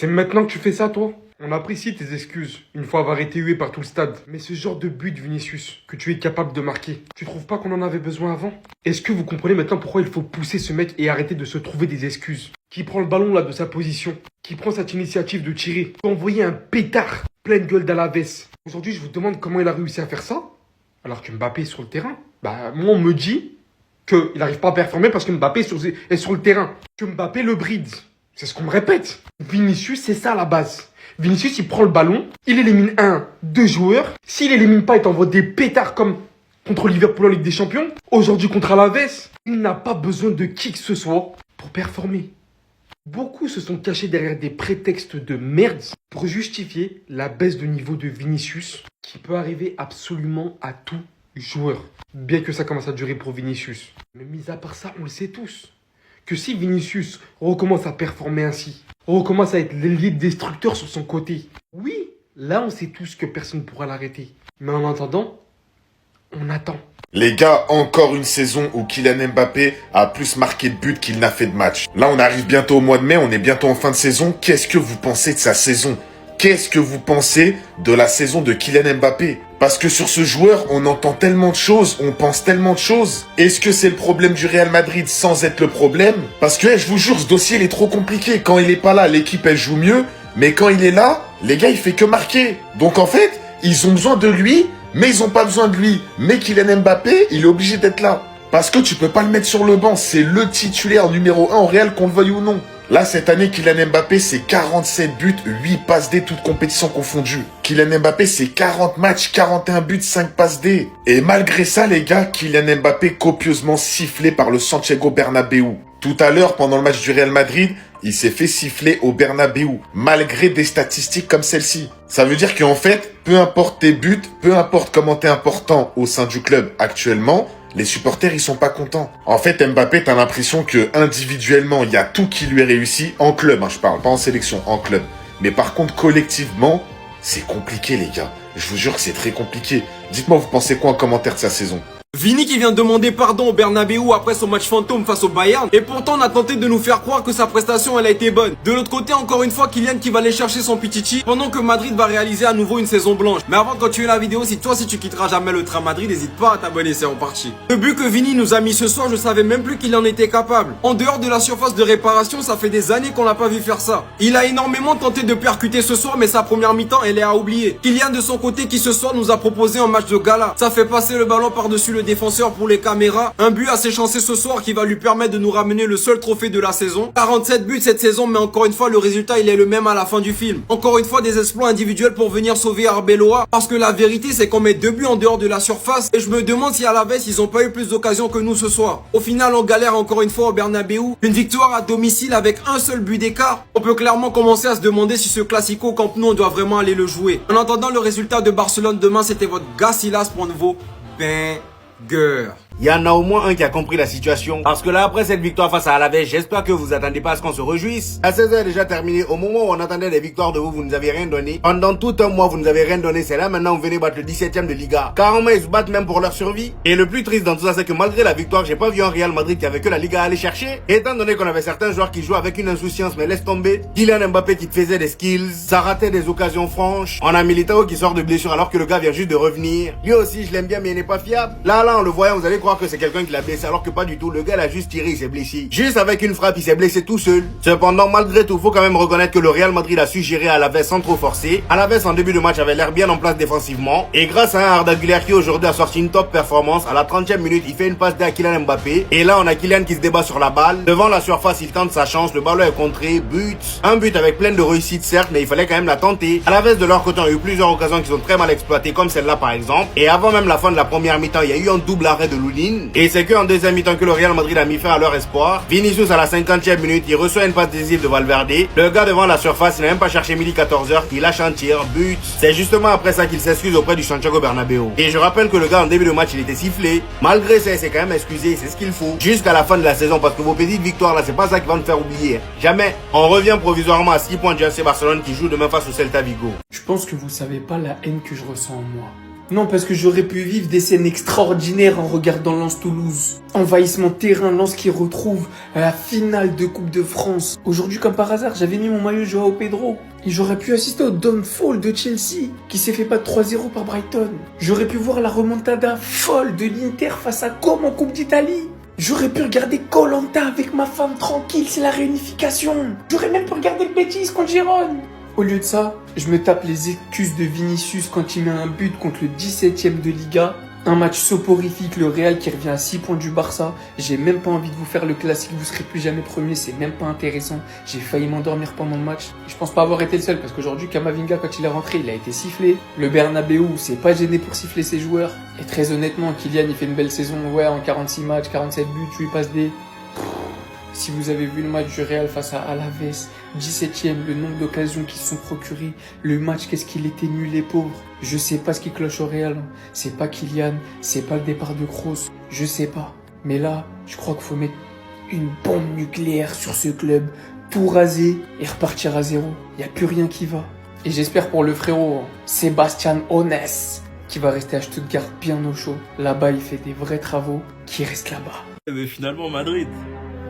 C'est maintenant que tu fais ça, toi? On apprécie tes excuses, une fois avoir été hué par tout le stade. Mais ce genre de but, Vinicius, que tu es capable de marquer, tu trouves pas qu'on en avait besoin avant? Est-ce que vous comprenez maintenant pourquoi il faut pousser ce mec et arrêter de se trouver des excuses? Qui prend le ballon là de sa position, qui prend cette initiative de tirer, envoyer un pétard, pleine gueule d'Alaves. Aujourd'hui, je vous demande comment il a réussi à faire ça, alors que Mbappé est sur le terrain. Bah, moi, on me dit qu'il n'arrive pas à performer parce que Mbappé est sur le terrain. Que Mbappé le bride. C'est ce qu'on me répète. Vinicius, c'est ça la base. Vinicius, il prend le ballon, il élimine un, deux joueurs. S'il élimine pas, il t'envoie des pétards comme contre Liverpool en Ligue des Champions. Aujourd'hui contre Alaves, il n'a pas besoin de qui que ce soit pour performer. Beaucoup se sont cachés derrière des prétextes de merde pour justifier la baisse de niveau de Vinicius qui peut arriver absolument à tout joueur. Bien que ça commence à durer pour Vinicius. Mais mis à part ça, on le sait tous. Que si Vinicius recommence à performer ainsi, recommence à être l'élite destructeur sur son côté, oui, là on sait tous que personne ne pourra l'arrêter. Mais en attendant, on attend. Les gars, encore une saison où Kylian Mbappé a plus marqué de buts qu'il n'a fait de matchs. Là, on arrive bientôt au mois de mai, on est bientôt en fin de saison. Qu'est-ce que vous pensez de sa saison? Qu'est-ce que vous pensez de la saison de Kylian Mbappé? Parce que sur ce joueur, on entend tellement de choses, on pense tellement de choses. Est-ce que c'est le problème du Real Madrid sans être le problème? Parce que, je vous jure, ce dossier, il est trop compliqué. Quand il est pas là, l'équipe, elle joue mieux. Mais quand il est là, les gars, il fait que marquer. Donc en fait, ils ont besoin de lui, mais ils ont pas besoin de lui. Mais Kylian Mbappé, il est obligé d'être là. Parce que tu peux pas le mettre sur le banc. C'est le titulaire numéro 1 au Real, qu'on le veuille ou non. Là, cette année, Kylian Mbappé, c'est 47 buts, 8 passes D, toutes compétitions confondues. Kylian Mbappé, c'est 40 matchs, 41 buts, 5 passes D. Et malgré ça, les gars, Kylian Mbappé copieusement sifflé par le Santiago Bernabéu. Tout à l'heure, pendant le match du Real Madrid, il s'est fait siffler au Bernabéu, malgré des statistiques comme celle-ci. Ça veut dire qu'en fait, peu importe tes buts, peu importe comment t'es important au sein du club actuellement, les supporters, ils sont pas contents. En fait, Mbappé, t'as l'impression que individuellement, il y a tout qui lui est réussi. En club, je parle, pas en sélection, en club. Mais par contre, collectivement, c'est compliqué, les gars. Je vous jure que c'est très compliqué. Dites-moi, vous pensez quoi en commentaire de sa saison? Vini qui vient de demander pardon au Bernabéu après son match fantôme face au Bayern. Et pourtant on a tenté de nous faire croire que sa prestation elle a été bonne. De l'autre côté encore une fois Kylian qui va aller chercher son Pichichi pendant que Madrid va réaliser à nouveau une saison blanche. Mais avant de continuer la vidéo, si tu quitteras jamais le train Madrid, n'hésite pas à t'abonner, c'est reparti. Le but que Vini nous a mis ce soir, je savais même plus qu'il en était capable. En dehors de la surface de réparation, ça fait des années qu'on l'a pas vu faire ça. Il a énormément tenté de percuter ce soir, mais sa première mi-temps elle est à oublier. Kylian de son côté qui ce soir nous a proposé un match de gala. Ça fait passer le ballon par-dessus le défenseur pour les caméras. Un but assez chancé ce soir qui va lui permettre de nous ramener le seul trophée de la saison. 47 buts cette saison, mais encore une fois le résultat il est le même à la fin du film. Encore une fois des exploits individuels pour venir sauver Arbeloa, parce que la vérité c'est qu'on met 2 buts en dehors de la surface et je me demande si à la baisse ils ont pas eu plus d'occasions que nous ce soir. Au final on galère encore une fois au Bernabéu. Une victoire à domicile avec un seul but d'écart. On peut clairement commencer à se demander si ce Classico au Camp Nou on doit vraiment aller le jouer. En attendant le résultat de Barcelone demain, c'était votre gars Silas pour un nouveau banger. Il y en a au moins un qui a compris la situation. Parce que là, après cette victoire face à Alaves, j'espère que vous attendez pas à ce qu'on se réjouisse. La saison est déjà terminée. Au moment où on attendait des victoires de vous, vous nous avez rien donné. Pendant tout un mois, vous nous avez rien donné. C'est là maintenant, vous venez battre le 17e de Liga. Carrément, ils se battent même pour leur survie. Et le plus triste dans tout ça, c'est que malgré la victoire, j'ai pas vu un Real Madrid qui avait que la Liga à aller chercher. Et étant donné qu'on avait certains joueurs qui jouaient avec une insouciance, mais laisse tomber. Kylian Mbappé qui te faisait des skills. Ça ratait des occasions franches. On a Militao qui sort de blessure alors que le gars vient juste de revenir. Lui aussi, je l'aime bien, mais il n'est pas fiable. Là, en le voyant, vous allez croire que c'est quelqu'un qui l'a blessé alors que pas du tout. Le gars l'a juste tiré, il s'est blessé. Juste avec une frappe, il s'est blessé tout seul. Cependant, malgré tout, faut quand même reconnaître que le Real Madrid a su gérer Alaves sans trop forcer. Alaves en début de match avait l'air bien en place défensivement. Et grâce à un Arda Güler qui aujourd'hui a sorti une top performance, à la 30e minute, il fait une passe à Kylian Mbappé. Et là, on a Kylian qui se débat sur la balle. Devant la surface, il tente sa chance. Le ballon est contré, but. Un but avec plein de réussite, certes, mais il fallait quand même la tenter. Alaves de leur côté ont eu plusieurs occasions qui sont très mal exploitées, comme celle-là par exemple. Et avant même la fin de la première mi-temps, il y a eu un double arrêt de Loulin. Et c'est que en deuxième mi-temps que le Real Madrid a mis fin à leur espoir. Vinicius à la 50e minute, il reçoit une passe décisive de Valverde. Le gars devant la surface, il n'a même pas cherché Mili 14h, il lâche un tir, but. C'est justement après ça qu'il s'excuse auprès du Santiago Bernabéu. Et je rappelle que le gars en début de match, il était sifflé. Malgré ça, il s'est quand même excusé, c'est ce qu'il faut. Jusqu'à la fin de la saison, parce que vos petites victoires là, c'est pas ça qui va nous faire oublier. Jamais. On revient provisoirement à 6 points du FC Barcelone qui joue demain face au Celta Vigo. Je pense que vous savez pas la haine que je ressens en moi. Non, parce que j'aurais pu vivre des scènes extraordinaires en regardant Lens Toulouse. Envahissement de terrain, Lens qui retrouve la finale de Coupe de France. Aujourd'hui, comme par hasard, j'avais mis mon maillot Joao Pedro. Et j'aurais pu assister au downfall de Chelsea, qui s'est fait battre 3-0 par Brighton. J'aurais pu voir la remontada folle de l'Inter face à Comme en Coupe d'Italie. J'aurais pu regarder Koh-Lanta avec ma femme tranquille, c'est la réunification. J'aurais même pu regarder le Betis contre Gérone. Au lieu de ça, je me tape les excuses de Vinicius quand il met un but contre le 17ème de Liga. Un match soporifique, le Real qui revient à 6 points du Barça. J'ai même pas envie de vous faire le classique, vous serez plus jamais premier, c'est même pas intéressant. J'ai failli m'endormir pendant le match. Je pense pas avoir été le seul parce qu'aujourd'hui, Camavinga, quand il est rentré, il a été sifflé. Le Bernabeu s'est pas gêné pour siffler ses joueurs. Et très honnêtement, Kylian, il fait une belle saison. Ouais, en 46 matchs, 47 buts, 8 passes D. Si vous avez vu le match du Real face à Alaves, 17ème, le nombre d'occasions qu'ils se sont procurées, le match, qu'est-ce qu'il était nul les pauvres. Je sais pas ce qui cloche au Real, c'est pas Kylian, c'est pas le départ de Kroos, je sais pas. Mais là, je crois qu'il faut mettre une bombe nucléaire sur ce club, tout raser et repartir à zéro. Y a plus rien qui va. Et j'espère pour le frérot, Sébastien Hones, qui va rester à Stuttgart bien au chaud. Là-bas, il fait des vrais travaux, qui reste là-bas. Mais finalement, Madrid,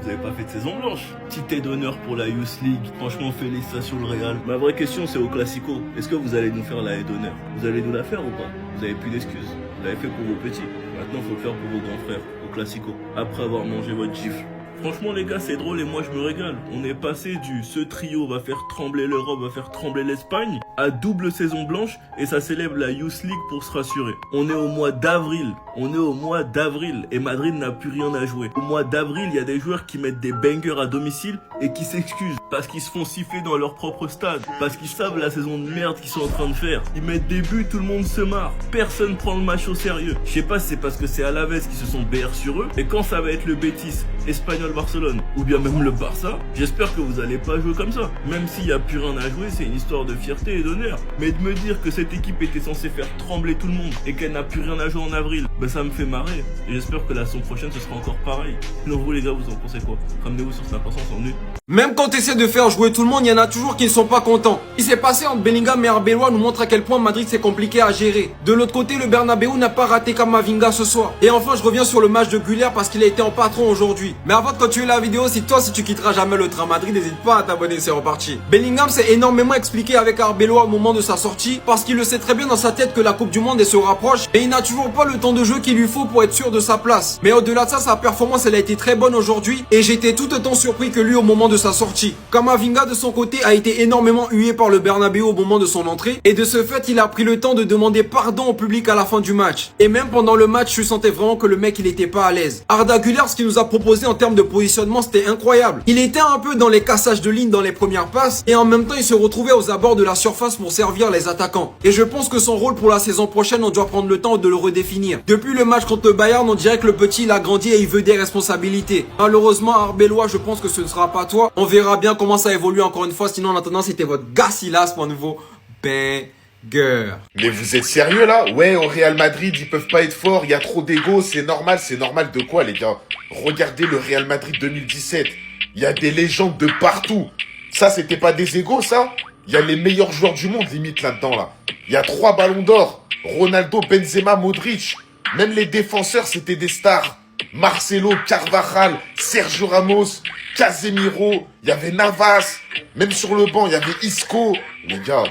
vous avez pas fait de saison blanche. Petit d'honneur pour la Youth League. Franchement, félicitations le Real. Ma vraie question, c'est au Classico. Est-ce que vous allez nous faire la haie d'honneur? Vous allez nous la faire ou pas? Vous avez plus d'excuses. Vous l'avez fait pour vos petits. Maintenant, faut le faire pour vos grands frères. Au Classico. Après avoir mangé votre gifle. Franchement les gars, c'est drôle et moi je me régale. On est passé du ce trio va faire trembler l'Europe, va faire trembler l'Espagne, à double saison blanche et ça célèbre la Youth League pour se rassurer. On est au mois d'avril, et Madrid n'a plus rien à jouer. Au mois d'avril, il y a des joueurs qui mettent des bangers à domicile et qui s'excusent parce qu'ils se font siffler dans leur propre stade, parce qu'ils savent la saison de merde qu'ils sont en train de faire. Ils mettent des buts, tout le monde se marre, personne prend le match au sérieux. Je sais pas si c'est parce que c'est Alaves qui se sont BR sur eux, et quand ça va être le Betis, Espagnol Barcelone, ou bien même le Barça, j'espère que vous allez pas jouer comme ça. Même s'il y a plus rien à jouer, c'est une histoire de fierté et d'honneur. Mais de me dire que cette équipe était censée faire trembler tout le monde et qu'elle n'a plus rien à jouer en avril, ben ça me fait marrer. Et j'espère que la saison prochaine ce sera encore pareil. Sinon vous les gars, vous en pensez quoi? Ramenez-vous sur 5% en une. Même quand tu essaies de faire jouer tout le monde, il y en a toujours qui ne sont pas contents. Ce qui s'est passé entre Bellingham et Arbeloa nous montre à quel point Madrid c'est compliqué à gérer. De l'autre côté, le Bernabeu n'a pas raté Camavinga ce soir. Et enfin, je reviens sur le match de Güler parce qu'il a été en patron aujourd'hui. Mais avant de continuer la vidéo, si tu quitteras jamais le train Madrid, n'hésite pas à t'abonner, c'est reparti. Bellingham s'est énormément expliqué avec Arbeloa au moment de sa sortie parce qu'il le sait très bien dans sa tête que la Coupe du Monde se rapproche et il n'a toujours pas le temps de jeu qu'il lui faut pour être sûr de sa place. Mais au-delà de ça, sa performance elle a été très bonne aujourd'hui et j'étais tout autant surpris que lui au moment de sa sortie. Camavinga de son côté a été énormément hué par le Bernabeu au moment de son entrée et de ce fait il a pris le temps de demander pardon au public à la fin du match. Et même pendant le match je sentais vraiment que le mec il était pas à l'aise. Arda Güler, ce qu'il nous a proposé en termes de positionnement c'était incroyable. Il était un peu dans les cassages de ligne dans les premières passes et en même temps il se retrouvait aux abords de la surface pour servir les attaquants. Et je pense que son rôle pour la saison prochaine on doit prendre le temps de le redéfinir. Depuis le match contre le Bayern on dirait que le petit il a grandi et il veut des responsabilités. Malheureusement Arbeloa je pense que ce ne sera pas toi. On verra bien comment ça évolue encore une fois. Sinon en attendant c'était votre gars Silas pour un nouveau banger. Mais vous êtes sérieux là? Ouais, au Real Madrid, ils peuvent pas être forts, il y a trop d'ego, c'est normal de quoi les gars? Regardez le Real Madrid 2017, il y a des légendes de partout. Ça, c'était pas des égos ça? Il y a les meilleurs joueurs du monde limite là-dedans là. Il y a 3 ballons d'or, Ronaldo, Benzema, Modric. Même les défenseurs, c'était des stars. Marcelo, Carvajal, Sergio Ramos, Casemiro, il y avait Navas, même sur le banc, il y avait Isco. Les gars,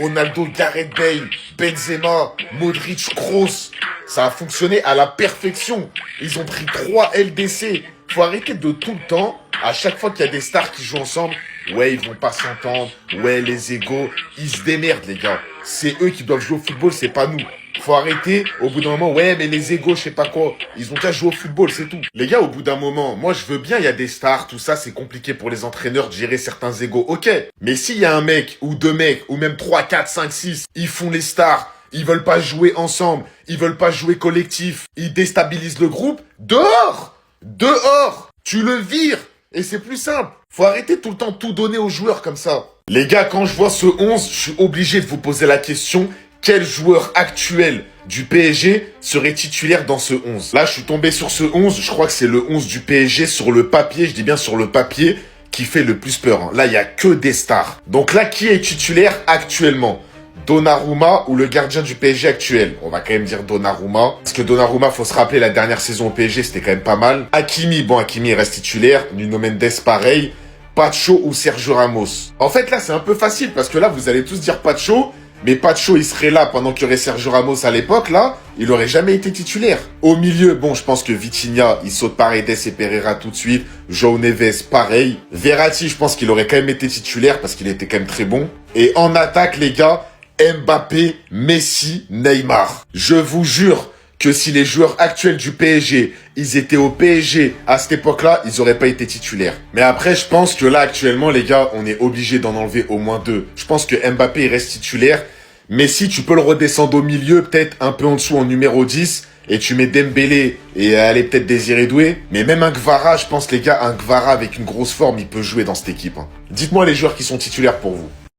Ronaldo, Gareth Bale, Benzema, Modric, Kroos, ça a fonctionné à la perfection. Ils ont pris 3 LDC. Faut arrêter de tout le temps, à chaque fois qu'il y a des stars qui jouent ensemble, ouais, ils vont pas s'entendre, ouais, les égos, ils se démerdent, les gars. C'est eux qui doivent jouer au football, c'est pas nous. Faut arrêter, au bout d'un moment, ouais, mais les égos, je sais pas quoi, ils ont qu'à jouer au football, c'est tout. Les gars, au bout d'un moment, moi, je veux bien, il y a des stars, tout ça, c'est compliqué pour les entraîneurs de gérer certains égos, ok. Mais s'il y a un mec, ou 2 mecs, ou même 3, 4, 5, 6, ils font les stars, ils veulent pas jouer ensemble, ils veulent pas jouer collectif, ils déstabilisent le groupe, dehors! Dehors! Tu le vires! Et c'est plus simple. Faut arrêter tout le temps de tout donner aux joueurs comme ça. Les gars, quand je vois ce 11, je suis obligé de vous poser la question, quel joueur actuel du PSG serait titulaire dans ce 11? Là, je suis tombé sur ce 11, je crois que c'est le 11 du PSG sur le papier, je dis bien sur le papier, qui fait le plus peur. Là, il y a que des stars. Donc là, qui est titulaire actuellement? Donnarumma ou le gardien du PSG actuel? On va quand même dire Donnarumma. Parce que Donnarumma, faut se rappeler, la dernière saison au PSG, c'était quand même pas mal. Hakimi, bon, Hakimi reste titulaire. Nuno Mendes, pareil. Pacho ou Sergio Ramos? En fait, là, c'est un peu facile parce que là, vous allez tous dire Pacho. Mais Pacho, il serait là pendant qu'il y aurait Sergio Ramos à l'époque, là. Il aurait jamais été titulaire. Au milieu, bon, je pense que Vitinha, il saute Paredes et Pereira tout de suite. João Neves, pareil. Verratti, je pense qu'il aurait quand même été titulaire parce qu'il était quand même très bon. Et en attaque, les gars, Mbappé, Messi, Neymar. Je vous jure que si les joueurs actuels du PSG, ils étaient au PSG à cette époque-là, ils auraient pas été titulaires. Mais après, je pense que là, actuellement, les gars, on est obligé d'en enlever au moins 2. Je pense que Mbappé, il reste titulaire. Messi, tu peux le redescendre au milieu, peut-être un peu en dessous en numéro 10. Et tu mets Dembélé et allez peut-être Désiré Doué. Mais même un Gvara, je pense, les gars, un Gvara avec une grosse forme, il peut jouer dans cette équipe. Dites-moi les joueurs qui sont titulaires pour vous.